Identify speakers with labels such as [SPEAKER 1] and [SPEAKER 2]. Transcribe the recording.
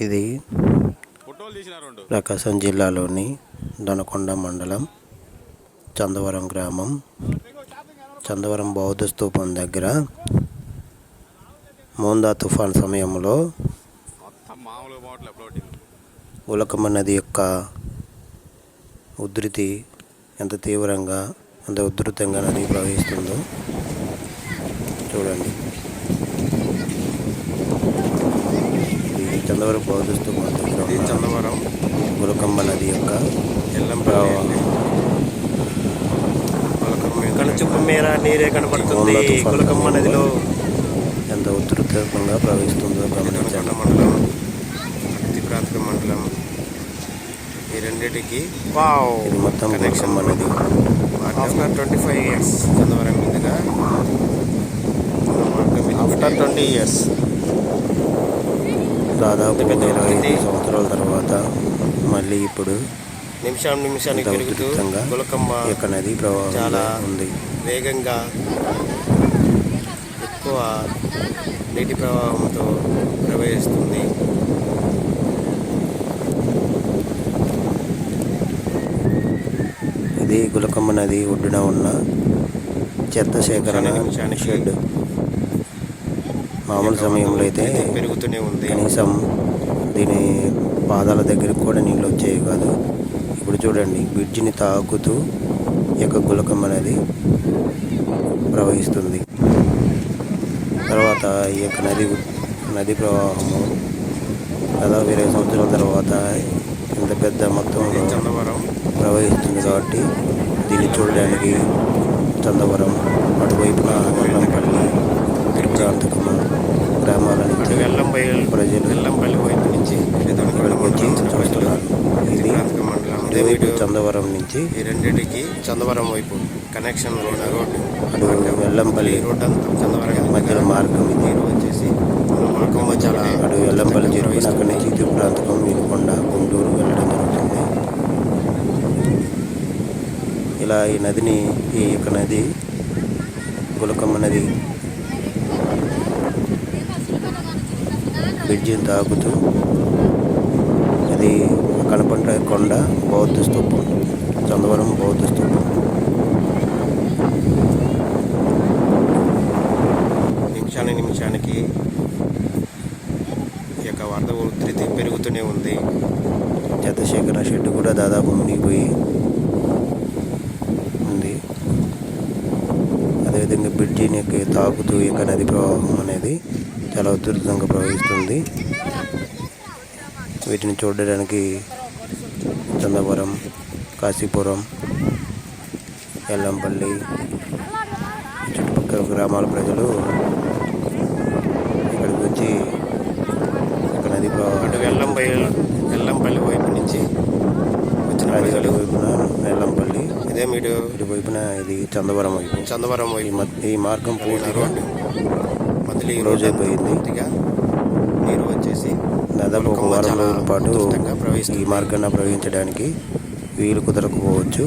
[SPEAKER 1] ఇది ప్రకాశం జిల్లాలోని దొనకొండ మండలం చందవరం గ్రామం. చందవరం బౌద్ధ స్తూపం దగ్గర మోందా తుఫాన్ సమయంలో ఉలకమ్మ నది యొక్క ఉధృతి ఎంత తీవ్రంగా, ఎంత ఉధృతంగా నది ప్రవహిస్తుందో చూడండి. చందవరం బౌద్ధ స్తూపం దగ్గర చందవరం ఉలకమ్మ నది యొక్క ఎల్లం ప్రవాహం. కనుచుప్పు మేర నీరే కనపడుతుంది. ఉలకమ్మ నదిలో ఎంత ఉధృతంగా ప్రవహిస్తుందో గమనించండి. మండలం అతిప్రాంతిక మండలం ఈ రెండింటికి ఇది మొత్తం ఉలకమ్మ నది. ఆఫ్టర్ 25 years చందవరం మీదుగా ఆఫ్టర్ 20 years దాదాపు 25 సంవత్సరాల తర్వాత మళ్ళీ ఇప్పుడు నిమిషానికి పెరుగుతుగా యొక్క నది ప్రవాహం చాలా ఉంది. వేగంగా ఎక్కువ నీటి ప్రవాహంతో ప్రవహిస్తుంది. ఇది గులకమ్మ నది ఒడ్డున ఉన్న చెత్త సేకరణ షెడ్. మామూలు సమయంలో అయితే పెరుగుతూనే ఉంది. కనీసం దీని పాదాల దగ్గరికి కూడా నీళ్ళు వచ్చేవి కాదు. ఇప్పుడు చూడండి, బ్రిడ్జిని తాకుతూ ఈ యొక్క గులకమ్మ నది ప్రవహిస్తుంది. తర్వాత ఈ యొక్క నది ప్రవాహము దాదాపు 20 సంవత్సరాల తర్వాత ఇంత పెద్ద మొత్తంలో చందవరం ప్రవహిస్తుంది. కాబట్టి దీన్ని చూడడానికి చందవరం అటువైపున వెల్లంపల్లి తిరుపతి గ్రామాల నుంచి ప్రజలు వెల్లంపల్లి వైపు నుంచి వచ్చి చూస్తున్నారు. ఇది చందవరం నుంచి ఈ రెండింటికి చందవరం వైపు కనెక్షన్ ఉన్న రోడ్డు. అటు వెల్లంపల్లి రోడ్ అంతా చందవరం మధ్యలో మార్గం. ఇది వచ్చేసి మార్గం చాలా అటు వెల్లంపల్లి చేరుకుని అక్కడి నుంచి తిరుపతి వినుకొండ గుంటూరు వెళ్ళడం జరుగుతుంది. ఇలా ఈ నదిని, ఈ యొక్క నది గులకమ్మ నది బ్రిడ్జిని తాకుతూ అది కనపడ్డ కొండ బౌద్ధ స్తూపం, చందవరం బౌద్ధ స్తూపం. నిమిషానికి ఈ యొక్క వరద ఉధృతి పెరుగుతూనే ఉంది. చెత్త సేకరణ షెడ్ కూడా దాదాపు మునిగిపోయి ఉంది. అదేవిధంగా బ్రిడ్జిని తాకుతూ ఈ యొక్క నది ప్రవాహం అనేది చాలా ఉధృతంగా ప్రవహిస్తుంది. వీటిని చూడడానికి చందవరం, కాశీపురం, ఎల్లంపల్లి చుట్టుపక్కల గ్రామాల ప్రజలు ఇక్కడికి వచ్చి ఒక నది ప్రవాహం ఎల్లంపల్లి వైపు నుంచి వచ్చిన ప్రజలు వైపున ఎల్లంపల్లి, ఇదే ఇటు వైపున ఇది చందవరం వైపు. ఈ మార్గం పూర్తిగా క్లోజ్ అయిపోయింది. నీరు వచ్చేసి దాదాపు 1 వారం రోజుల పాటు ఈ మార్గాన్ని ప్రవహించడానికి వీలు కుదరకపోవచ్చు.